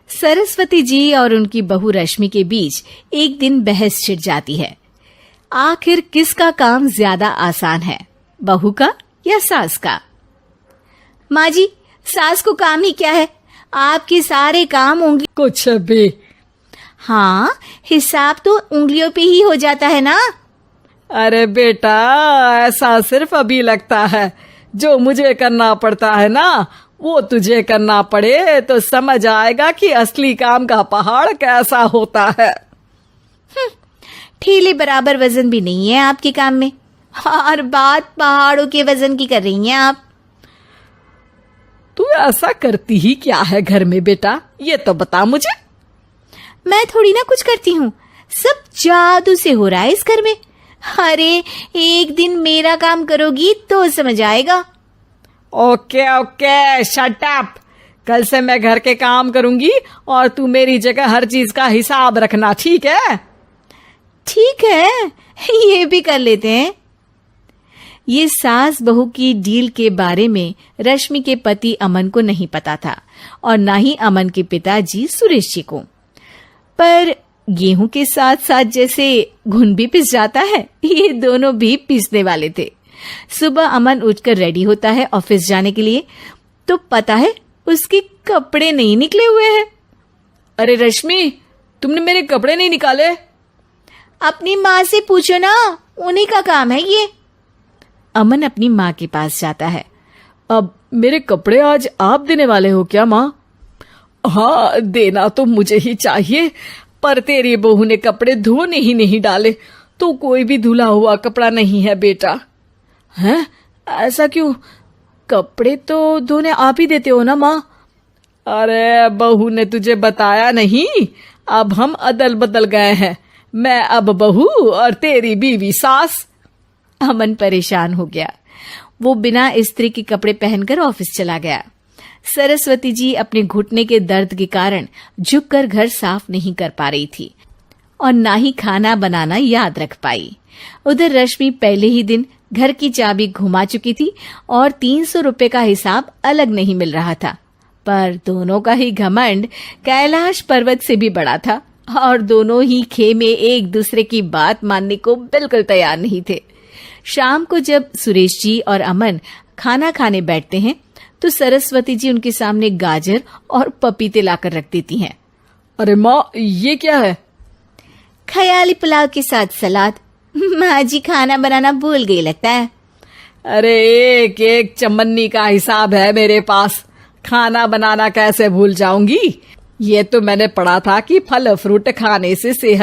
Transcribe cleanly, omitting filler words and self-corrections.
सरस्वती जी और उनकी बहू रश्मि के बीच एक दिन बहस छिड़ जाती है। आखिर किसका काम ज्यादा आसान है, बहू का या सास का? माँ जी, सास को काम ही क्या है, आपके सारे काम उंगली कुछ भी। हाँ, हिसाब तो उंगलियों पे ही हो जाता है ना। अरे बेटा, ऐसा सिर्फ अभी लगता है। जो मुझे करना पड़ता है ना, वो तुझे करना पड़े तो समझ आएगा कि असली काम का पहाड़ कैसा होता है। ठेले बराबर वजन भी नहीं है आपके काम में, और बात पहाड़ों के वजन की कर रही हैं आप। तू ऐसा करती ही क्या है घर में बेटा, ये तो बता मुझे। मैं थोड़ी ना कुछ करती हूँ, सब जादू से हो रहा है इस घर में। अरे एक दिन मेरा काम करोगी तो समझ आएगा। Okay okay, shut up. कल से मैं घर के काम करूंगी और तू मेरी जगह हर चीज का हिसाब रखना, ठीक है? ठीक है, ये भी कर लेते हैं। ये सास बहू की डील के बारे में रश्मि के पति अमन को नहीं पता था और ना ही अमन के पिताजी सुरेश जी को। पर गेहूं के साथ साथ जैसे घुन भी पिस जाता है, ये दोनों भी पीसने वाले थे। सुबह अमन उठकर रेडी होता है ऑफिस जाने के लिए, तो पता है उसके कपड़े नहीं निकले हुए हैं। अरे रश्मि, तुमने मेरे कपड़े नहीं निकाले? अपनी माँ से पूछो ना, उन्हीं का काम है ये। अमन अपनी माँ के पास जाता है। अब मेरे कपड़े आज आप देने वाले हो क्या माँ? हाँ, देना तो मुझे ही चाहिए, पर तेरी बहू ने कपड़े धोने ही नहीं डाले, तो कोई भी धुला हुआ कपड़ा नहीं है बेटा। हैं? ऐसा क्यों? कपड़े तो धोने आप ही देते हो ना माँ? अरे बहू ने तुझे बताया नहीं, अब हम अदल बदल गए हैं। मैं अब बहू और तेरी बीवी सास। अमन परेशान हो गया। वो बिना इस्त्री के कपड़े पहनकर ऑफिस चला गया। सरस्वती जी अपने घुटने के दर्द के कारण झुककर घर साफ नहीं कर पा रही थी और ना ही खाना बनाना याद रख पाई। उधर रश्मि पहले ही दिन घर की चाबी घुमा चुकी थी और 300 रुपए का हिसाब अलग नहीं मिल रहा था। पर दोनों का ही घमंड कैलाश पर्वत से भी बड़ा था और दोनों ही खेमे एक दूसरे की बात मानने को बिल्कुल तैयार नहीं थे। शाम को जब सुरेश जी और अमन खाना खाने बैठते हैं तो सरस्वती जी उनके सामने गाजर और पपीते लाकर रख देती हैं। अरे माँ, ये क्या है? ख्याली पुलाव के साथ सलाद। माँ जी खाना बनाना भूल गई लगता है। अरे एक एक चमन्नी का हिसाब है मेरे पास, खाना बनाना कैसे भूल जाऊंगी? ये तो मैंने पढ़ा था कि फल फ्रूट खाने से सेहत